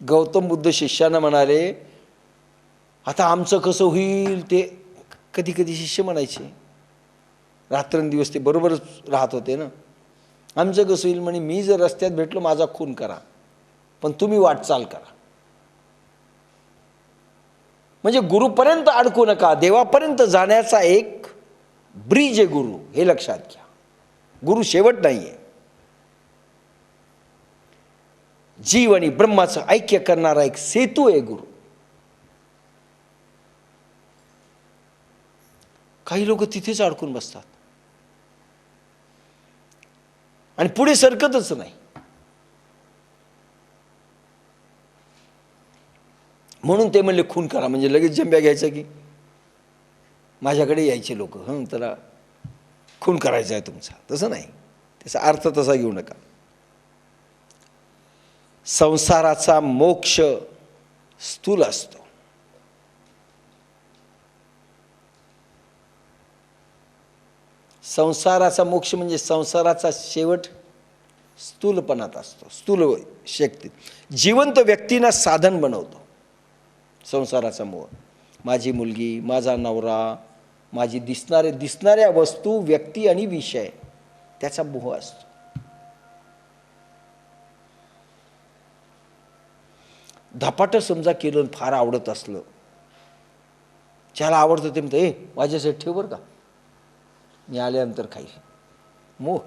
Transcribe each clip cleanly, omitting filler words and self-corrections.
गौतम बुद्ध शिष्यांना म्हणाले, आता आमचं कसं होईल ते. कधी कधी शिष्य म्हणायचे, रात्रंदिवस ते बरोबरच राहत होते ना. आमचं कसं होईल म्हणे, मी जर रस्त्यात भेटलो माझा खून करा, पण तुम्ही वाटचाल करा. म्हणजे गुरुपर्यंत अडकू नका. देवापर्यंत जाण्याचा एक ब्रिज आहे गुरु, हे लक्षात घ्या. गुरु शेवट नाहीये. जीव आणि ब्रह्माचं ऐक्य करणारा एक सेतू आहे गुरु. काही लोक तिथेच अडकून बसतात आणि पुढे सरकतच नाही. म्हणून ते म्हणले खून करा, म्हणजे लगेच जंब्या घ्यायचं की माझ्याकडे यायचे लोक, त्याला खून करायचा आहे तुमचा. तसं नाही, त्याचा अर्थ तसा घेऊ नका. संसाराचा मोक्ष स्थूल असतो. संसाराचा मोक्ष म्हणजे संसाराचा शेवट स्थूलपणात असतो, स्थूल शक्ती. जिवंत व्यक्तींना साधन बनवतो संसाराचा मोह. माझी मुलगी, माझा नवरा, माझी दिसणाऱ्या वस्तू, व्यक्ती आणि विषय, त्याचा मोह असतो. धपाटं समजा केलं, फार आवडत असलं, ज्याला आवडतं ते म्हणतं, माझ्यासाठी ठेव बरं का, मी आल्यानंतर खाईल. मोह.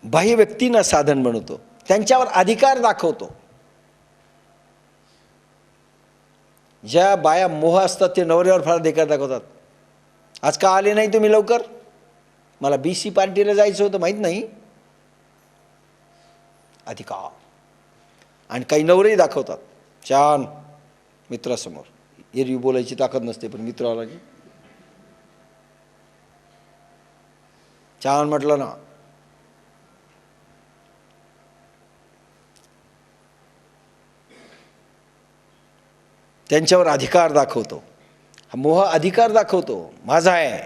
बाह्य व्यक्तींना साधन बनवतो, त्यांच्यावर अधिकार दाखवतो. ज्या बाया मोह असतात ते नवऱ्यावर फार अधिकार दाखवतात. आज का आले नाही तुम्ही लवकर, मला BC पार्टीला जायचं होतं, माहीत नाही. अधिकार. आणि काही नवरेही दाखवतात छान मित्रासमोर. एरवी बोलायची ताकद नसते, पण मित्र आला की छान म्हटलं ना. त्यांच्यावर अधिकार दाखवतो. हा मोह अधिकार दाखवतो, माझा आहे.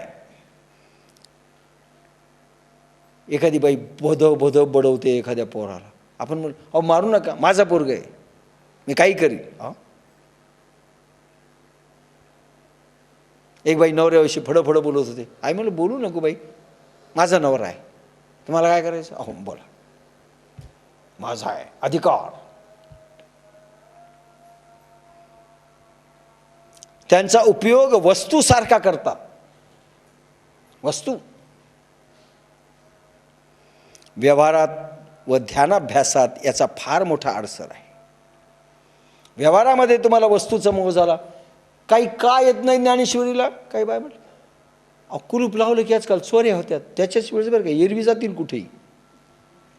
एखादी बाई भोध बडवते एखाद्या पोराला, आपण म्हण, अहो मारू नका, माझा पोरग आहे, मी काही करीन. एक बाई नवऱ्याविषयी फडफड बोलत होते. आई म्हणलं बोलू नको बाई, माझा नवरा आहे, तुम्हाला काय करायचं. अहो बोला, माझा आहे अधिकार. त्यांचा उपयोग वस्तूसारखा करतात. वस्तू. व्यवहारात व ध्यानाभ्यासात याचा फार मोठा अडसर आहे. व्यवहारामध्ये तुम्हाला वस्तूचा मोह झाला. काही का येत नाही ज्ञानेश्वरीला, काही बाय म्हटलं, कुलूप लावलं की आजकाल चोऱ्या होत्यात. त्याच्याच वेळेस बरं का, एरवी जातील कुठेही,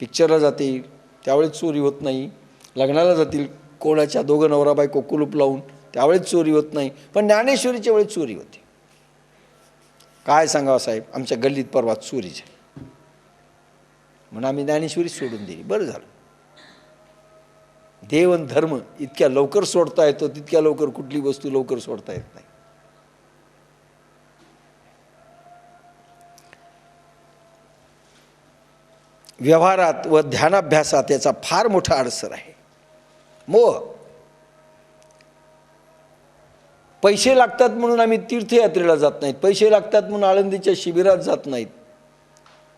पिक्चरला जातील त्यावेळेस चोरी होत नाही, लग्नाला जातील कोणाच्या दोघं नवरा बायको कुलूप लावून, त्यावेळेस चोरी होत नाही. पण ज्ञानेश्वरीच्या वेळेस चोरी होते. काय सांगावं साहेब, आमच्या गल्लीत परवा चोरी झाली, म्हणून आम्ही ज्ञानेश्वरी सोडून दिली. बरं झालं. देव आणि धर्म इतक्या लवकर सोडता येतो, तितक्या लवकर कुठली वस्तू लवकर सोडता येत नाही. व्यवहारात व ध्यानाभ्यासात याचा फार मोठा अडसर आहे. मोह. पैसे लागतात म्हणून आम्ही तीर्थयात्रेला जात नाहीत, पैसे लागतात म्हणून आळंदीच्या शिबिरात जात नाहीत,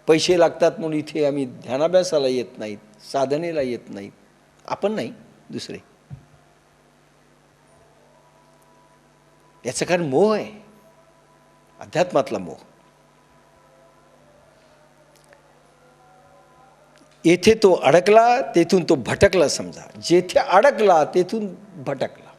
पैसे लागतात म्हणून इथे आम्ही ध्यानाभ्यासाला येत नाहीत, साधनेला येत नाहीत. आपण नाही, दुसरे. याचं कारण मोह आहे, अध्यात्मातला मोह. येथे तो अडकला, तेथून तो भटकला. समजा जेथे अडकला तेथून भटकला.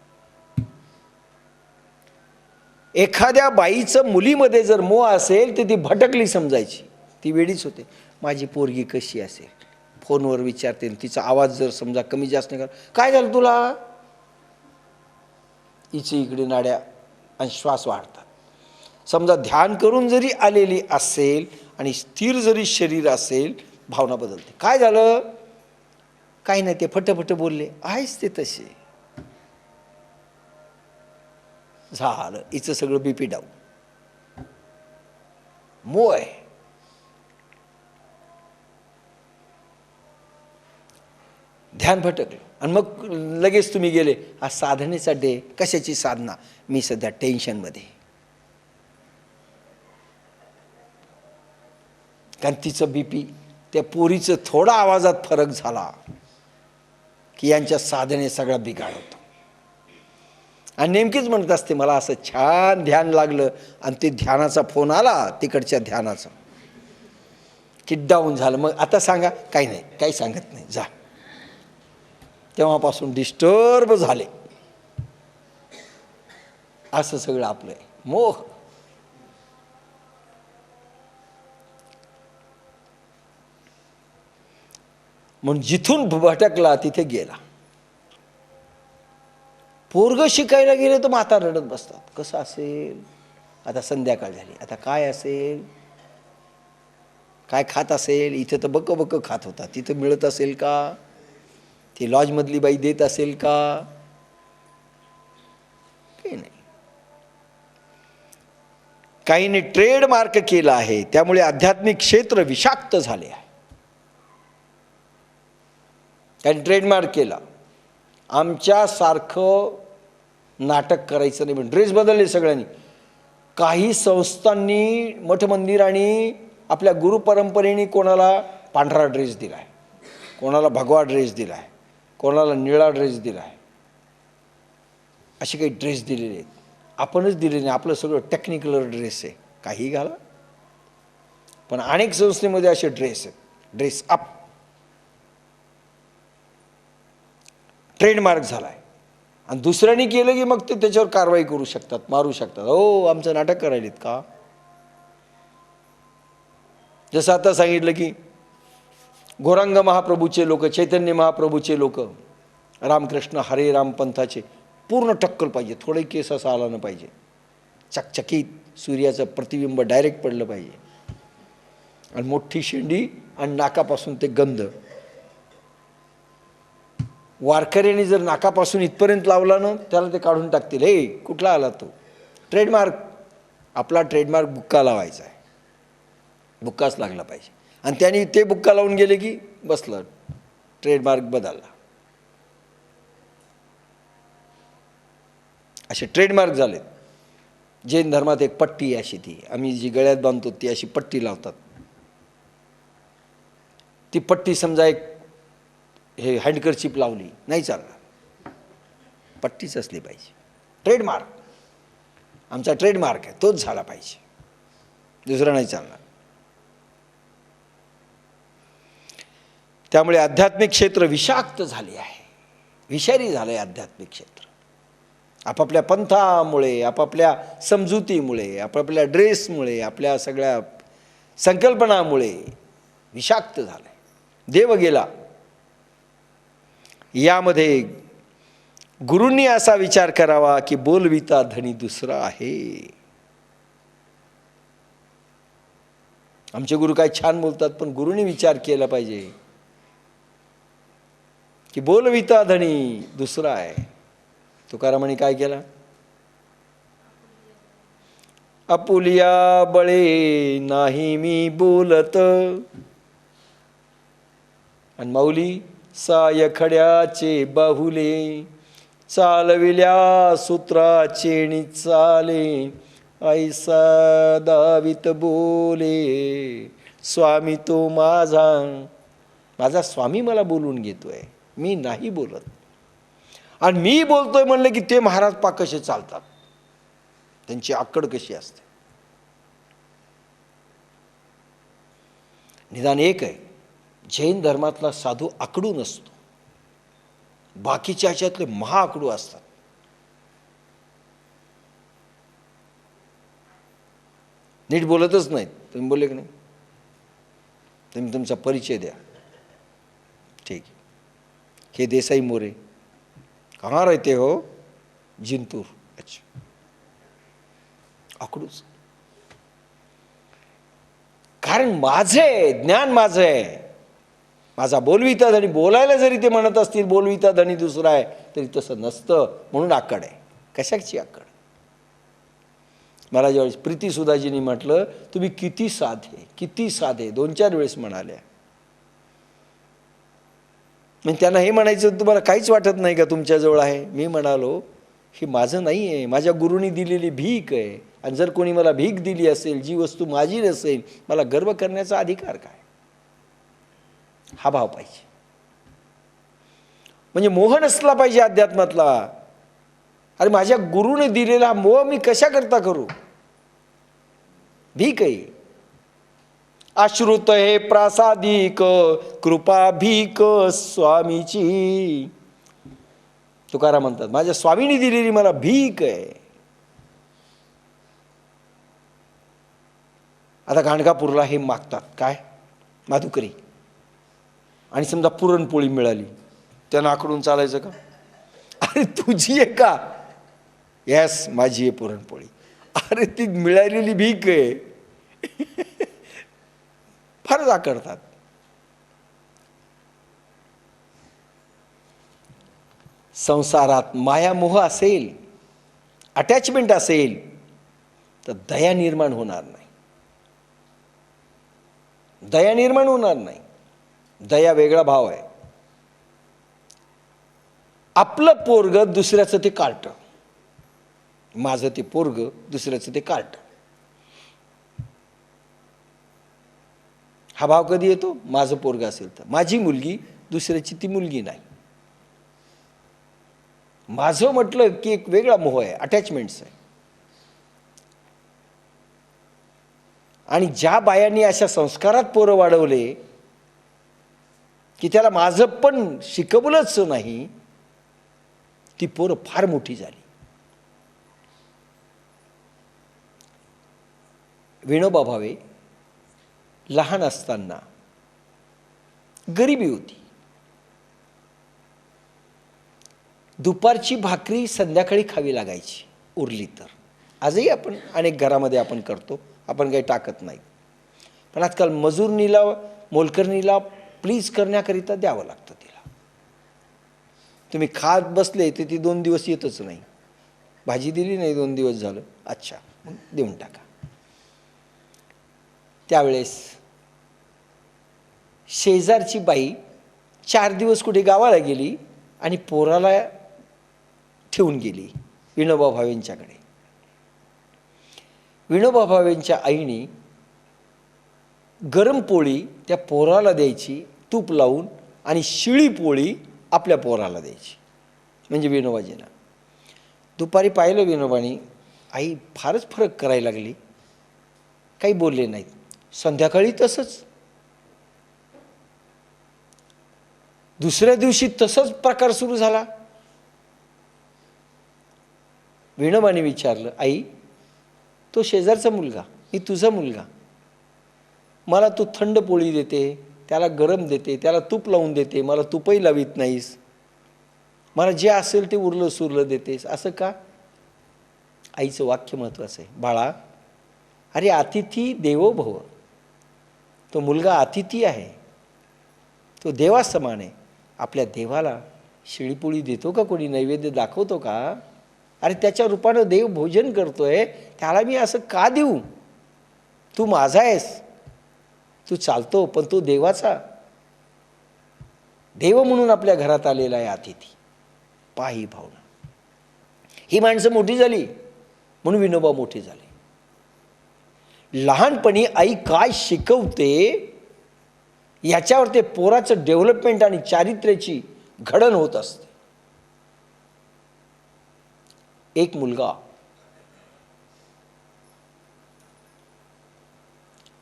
एखाद्या बाईचं मुलीमध्ये जर मोह असेल तर ती भटकली समजायची, ती वेडीच होते. माझी पोरगी कशी असेल, फोनवर विचारते, तिचा आवाज जर समजा कमी जास्त नाही, काय झालं तुला, हिची इकडे नाड्या आणि श्वास वाढतात. समजा ध्यान करून जरी आलेली असेल आणि स्थिर जरी शरीर असेल, भावना बदलते. काय झालं, काही नाही, ते फटफट बोलले, आहेच ते तसे. झालं, हिचं सगळं BP डाऊन. मोह आहे. ध्यान भटकलं आणि मग लगेच तुम्ही गेले, हा साधनेचा डे. कशाची साधना? मी सध्या टेन्शनमध्ये. कारण तिचं बीपी, त्या पोरीचं थोडा आवाजात फरक झाला की यांच्या साधने सगळा बिघाड होतो. आणि नेमकीच म्हणत असते, मला असं छान ध्यान लागलं आणि ते ध्यानाचा फोन आला, तिकडच्या ध्यानाचा, की डाऊन झालं. मग आता सांगा, काही नाही, काही सांगत नाही, जा. तेव्हापासून डिस्टर्ब झाले. असं सगळं आपलं आहे, मोह. म्हणून जिथून भटकला तिथे गेला. पोरग शिकायला गेले तर माता रडत बसतात, कसं असेल, आता संध्याकाळ झाली, आता काय असेल, काय खात असेल. इथे तर बक्क बक्क खात होता, तिथं मिळत असेल का, ती लॉजमधली बाई देत असेल का, काही नाही. काहींनी ट्रेडमार्क केला आहे, त्यामुळे आध्यात्मिक क्षेत्र विषाक्त झाले आहे. त्यांनी ट्रेडमार्क केला, आमच्यासारखं नाटक करायचं नाही म्हणून ड्रेस बदलले सगळ्यांनी. काही संस्थांनी, मठ मंदिरांनी आपल्या गुरुपरंपरेने कोणाला पांढरा ड्रेस दिला आहे, कोणाला भगवा ड्रेस दिला आहे, कोणाला निळा ड्रेस दिला आहे. असे काही ड्रेस दिलेले आहेत. आपणच दिले नाही, आपलं सगळं टेक्निकल ड्रेस आहे, काही घाला. पण अनेक संस्थेमध्ये असे ड्रेस आहेत, ड्रेस अप. ट्रेडमार्क झाला आहे. आणि दुसऱ्यांनी केलं की मग ते त्याच्यावर कारवाई करू शकतात, मारू शकतात. हो, आमचं नाटक करायलेत का? जसं आता सांगितलं की गौरांग महाप्रभूचे लोक, चैतन्य महाप्रभूचे लोक, रामकृष्ण हरे राम पंथाचे पूर्ण टक्कल पाहिजे, थोडे केस असं आला न पाहिजे, चकचकीत सूर्याचं प्रतिबिंब डायरेक्ट पडलं पाहिजे, आणि मोठी शेंडी आणि नाकापासून ते गंध. वारकऱ्यांनी जर नाकापासून इथपर्यंत लावला ना, त्याला ते काढून टाकतील. हे कुठला आला तो? ट्रेडमार्क. आपला ट्रेडमार्क बुक्का लावायचा आहे, बुक्काच लागला पाहिजे. आणि त्यांनी ते बुक्का लावून गेले की बसलं, ट्रेडमार्क बदलला. असे ट्रेडमार्क झाले. जैन धर्मात एक पट्टी अशी, ती आम्ही जी गळ्यात बांधतो ती अशी पट्टी लावतात. ती पट्टी समजा एक हे हँडकरचिप लावली, नाही चालणार, पट्टीच असली पाहिजे. ट्रेडमार्क, आमचा ट्रेडमार्क आहे, तोच झाला पाहिजे, दुसरा नाही चालणार. त्यामुळे आध्यात्मिक क्षेत्र विषाक्त झाले आहे, विषारी झाले आध्यात्मिक क्षेत्र. आपापल्या पंथामुळे, आपापल्या समजुतीमुळे, आपापल्या ड्रेसमुळे, आपल्या सगळ्या संकल्पनामुळे विषाक्त झाले. देव गेला. यामध्ये गुरूंनी असा विचार करावा की बोलविता धनी दुसरा आहे. आमचे गुरु काय छान बोलतात, पण गुरूंनी विचार केला पाहिजे की बोलविता धनी दुसरा आहे. तुकारामांनी काय केला? आपुलिया बळे नाही मी बोलत, आणि माऊली साय खड्याचे बाहुले, चालविल्या सूत्राचे चाले, ऐसा दावित बोले. स्वामी तो माझा, माझा स्वामी मला बोलून घेतोय, मी नाही बोलत. आणि मी बोलतोय म्हणलं की ते महाराज पाक कसे चालतात, त्यांची आकड कशी असते. निदान एक आहे, जैन धर्मातला साधू आकडू नसतो, बाकीच्या ह्याच्यातले महाआकडू असतात. नीट बोलतच नाहीत. तुम्ही बोलले की नाही? तुम्ही तुमचा परिचय द्या. ठीक आहे. हे देसाई मोरे. कहाँ रहते हो? जिंतूर. अच्छा, आकडूच. कारण माझे ज्ञान माझं आहे, माझा बोलविता धनी. बोलायला जरी ते म्हणत असतील बोलविता धनी दुसरा आहे, तरी तसं नसतं, म्हणून आकड आहे. कशाची आकड? मला ज्यावेळेस प्रीती सुधाजींनी म्हटलं तुम्ही किती साधे, किती साधे, 2-4 वेळेस म्हणाल्या. मग त्यांना हे म्हणायचं तुम्हाला काहीच वाटत नाही का तुमच्याजवळ आहे? मी म्हणालो हे माझं नाही आहे, माझ्या गुरुनी दिलेली भीक आहे. आणि जर कोणी मला भीक दिली असेल, जी वस्तू माझी नसेल, मला गर्व करण्याचा अधिकार काय? हा भाव पाहिजे. म्हणजे मोह नसला पाहिजे अध्यात्मातला. अरे माझ्या गुरुने दिलेला मोह मी कशा करता करू? भीक आहे. आश्रुत हे प्रासादिक कृपा भीक स्वामीची. तुकाराम म्हणतात माझ्या स्वामींनी दिलेली मला भीक आहे. आता गाणगापूरला हे मागतात काय? माधुकरी. आणि समजा पुरणपोळी मिळाली, त्यांना आकडून चालायचं का? अरे तुझी आहे का? यस माझी आहे पुरणपोळी. अरे ती मिळालेली भीक आहे. फारच आकडतात. संसारात मायामोह असेल, अटॅचमेंट असेल, तर दया निर्माण होणार नाही. दया निर्माण होणार नाही. दया वेगळा भाव आहे. आपलं पोरग दुसऱ्याचं ते कार्ट, माझं ते पोरग दुसऱ्याचं ते कार्ट. हा भाव कधी येतो? माझं पोरग असेल तर. माझी मुलगी दुसऱ्याची ती मुलगी नाही. माझं म्हटलं की एक वेगळा मोह आहे, अटॅचमेंट्स आहे. आणि ज्या बायांनी अशा संस्कारात पोरं वाढवले की त्याला माझं पण शिकवलंच नाही, ती पोरं फार मोठी झाली. विनोबा भावे लहान असताना गरिबी होती. दुपारची भाकरी संध्याकाळी खावी लागायची उरली तर. आजही आपण अनेक घरामध्ये आपण करतो, आपण काही टाकत नाही. पण आजकाल मजूरनीला, मोलकरणीला प्लीज करण्याकरिता द्यावं लागतं तिला. तुम्ही खात बसले तर ती 2 दिवस येतच नाही. भाजी दिली नाही 2 दिवस झालं, अच्छा मग देऊन टाका. त्यावेळेस शेजारची बाई 4 दिवस कुठे गावाला गेली आणि पोराला ठेवून गेली विनोबा भावेंच्याकडे. विनोबा भावेंच्या आईने गरम पोळी त्या पोराला द्यायची तूप लावून, आणि शिळी पोळी आपल्या पोराला द्यायची. म्हणजे विनोबाजींना दुपारी पाहिलं विनोबानी, आई फारच फरक करायला लागली. काही बोलले नाहीत. संध्याकाळी तसंच. दुसऱ्या दिवशी तसंच प्रकार सुरू झाला. विनोबाने विचारलं, आई तो शेजारचा मुलगा, मी तुझा मुलगा, मला तू थंड पोळी देते, त्याला गरम देते, त्याला तूप लावून देते, मला तूपही लावित नाहीस, मला जे असेल ते उरलं सुरलं देतेस, असं का? आईचं वाक्य महत्त्वाचं आहे. बाळा, अरे अतिथी देवो भव. तो मुलगा अतिथी आहे, तो देवासमान आहे. आपल्या देवाला शिळीपोळी देतो का कोणी? नैवेद्य दाखवतो का? अरे त्याच्या रूपानं देव भोजन करतोय, त्याला मी असं का देऊ? तू माझा आहेस, तू चालतो, पण तो देवाचा. देव म्हणून आपल्या घरात आलेला आहे अतिथी. पाही भावना. ही माणसं मोठी झाली म्हणून विनोबा मोठे झाले. लहानपणी आई काय शिकवते याच्यावर ते पोराचं डेव्हलपमेंट आणि चारित्र्याची घडण होत असते. एक मुलगा,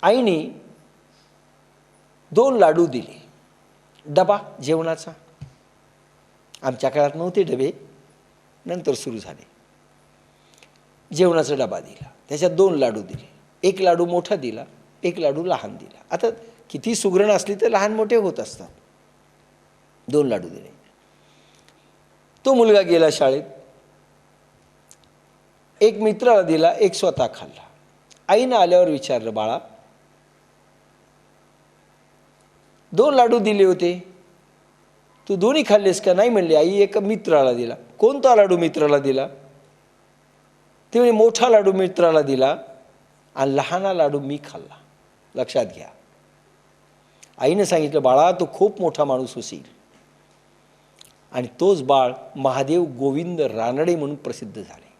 आईने 2 लाडू दिले, डबा जेवणाचा. आमच्या काळात नव्हते डबे, नंतर सुरू झाले. जेवणाचा डबा दिला, त्याच्यात 2 लाडू दिले. एक लाडू मोठा दिला, एक लाडू लहान दिला. आता किती सुगरण असली तर लहान मोठे होत असतात. 2 लाडू दिले. तो मुलगा गेला शाळेत. एक मित्राला दिला, एक स्वतः खाल्ला. आईनं आल्यावर विचारलं, बाळा 2 लाडू दिले होते, तू दोन्ही खाल्लेस का? नाही म्हणले आई, एक मित्राला दिला. कोणता लाडू मित्राला दिला? ते म्हणजे मोठा लाडू मित्राला दिला आणि लहाना लाडू मी खाल्ला. लक्षात घ्या. आईने सांगितलं, बाळा तू खूप मोठा माणूस होशील, आणि तोच बाळ महादेव गोविंद रानडे म्हणून प्रसिद्ध झाले.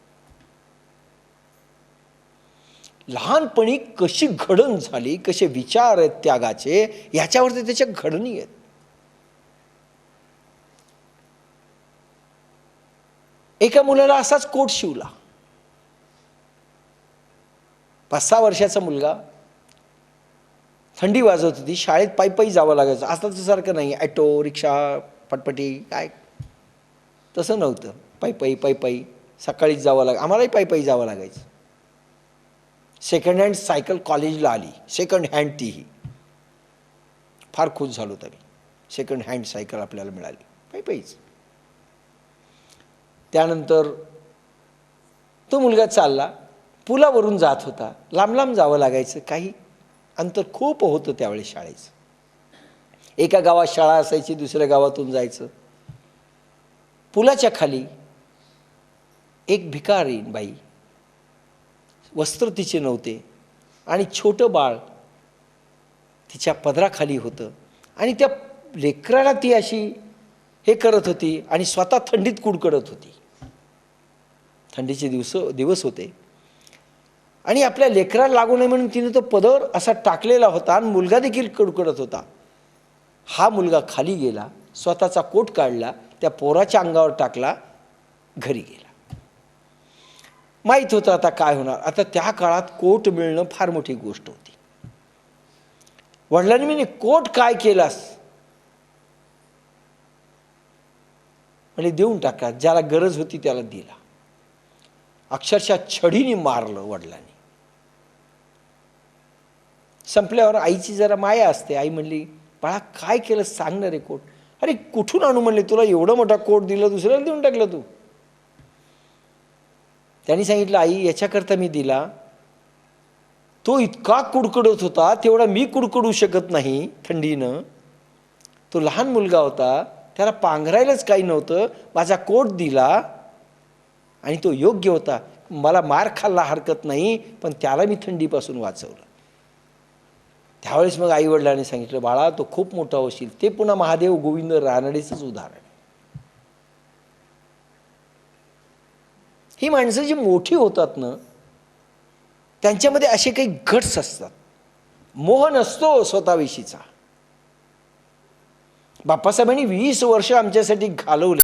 लहानपणी कशी घडण झाली, कसे विचार आहेत त्यागाचे, याच्यावरती त्याच्या घडणी आहेत. एका मुलाला असाच कोट शिवला. 5-6 वर्षाचा मुलगा, थंडी वाजत होती, शाळेत पायी पायी जावं लागायचं. आताच सारखं नाही ॲटो, रिक्षा, पटपटी काय तसं नव्हतं. पायी पायी सकाळीच जावं आम्हालाही पायी जावं लागायचं. सेकंड हँड सायकल कॉलेजला आली, सेकंड हँड तीही. फार खुश झालो तरी सेकंड हँड सायकल आपल्याला मिळाली पायीच. त्यानंतर तो मुलगा चालला, पुलावरून जात होता. लांब जावं लागायचं, काही अंतर खूप होतं त्यावेळेस शाळेचं. एका गावात शाळा असायची, दुसऱ्या गावातून जायचं. पुलाच्या खाली एक भिकारीण बाई, वस्त्र तिचे नव्हते आणि छोटं बाळ तिच्या पदराखाली होतं आणि त्या लेकराला ती अशी हे करत होती आणि स्वतः थंडीत कुडकडत होती. थंडीचे दिवस होते आणि आपल्या लेकराला लागू नये म्हणून तिने तो पदर असा टाकलेला होता आणि मुलगा देखील कुडकडत होता. हा मुलगा खाली गेला, स्वतःचा कोट काढला, त्या पोराच्या अंगावर टाकला, घरी गेला. माहीत होतं आता काय होणार. आता त्या काळात कोट मिळणं फार मोठी गोष्ट होती. वडिलांनी म्हणे, कोट काय केलास? म्हणजे देऊन टाका, ज्याला गरज होती त्याला दिला. अक्षरशः छडीने मारलं वडिलांनी. संपल्यावर आईची जरा माया असते. आई म्हणली, बाळा काय केलं सांग ना रे कोट. अरे कुठून आणू म्हणले, तुला एवढा मोठा कोट दिला, दुसऱ्याला देऊन टाकलं तू. त्यांनी सांगितलं, आई याच्याकरता मी दिला, तो इतका कुडकडत होता तेवढा मी कुडकडू शकत नाही थंडीनं. तो लहान मुलगा होता, त्याला पांघरायलाच काही नव्हतं, माझा कोट दिला आणि तो योग्य होता. मला मार खाल्ला हरकत नाही, पण त्याला मी थंडीपासून वाचवलं. त्यावेळेस मग आई वडिलांनी सांगितलं, बाळा तो खूप मोठा होशील. ते पुन्हा महादेव गोविंद रानडेचंच उदाहरण. ही माणसं जी मोठी होतात ना, त्यांच्यामध्ये असे काही गट्स असतात. मोह नसतो स्वतःविषयीचा. बाप्पासाहेबांनी 20 वर्ष आमच्यासाठी घालवले.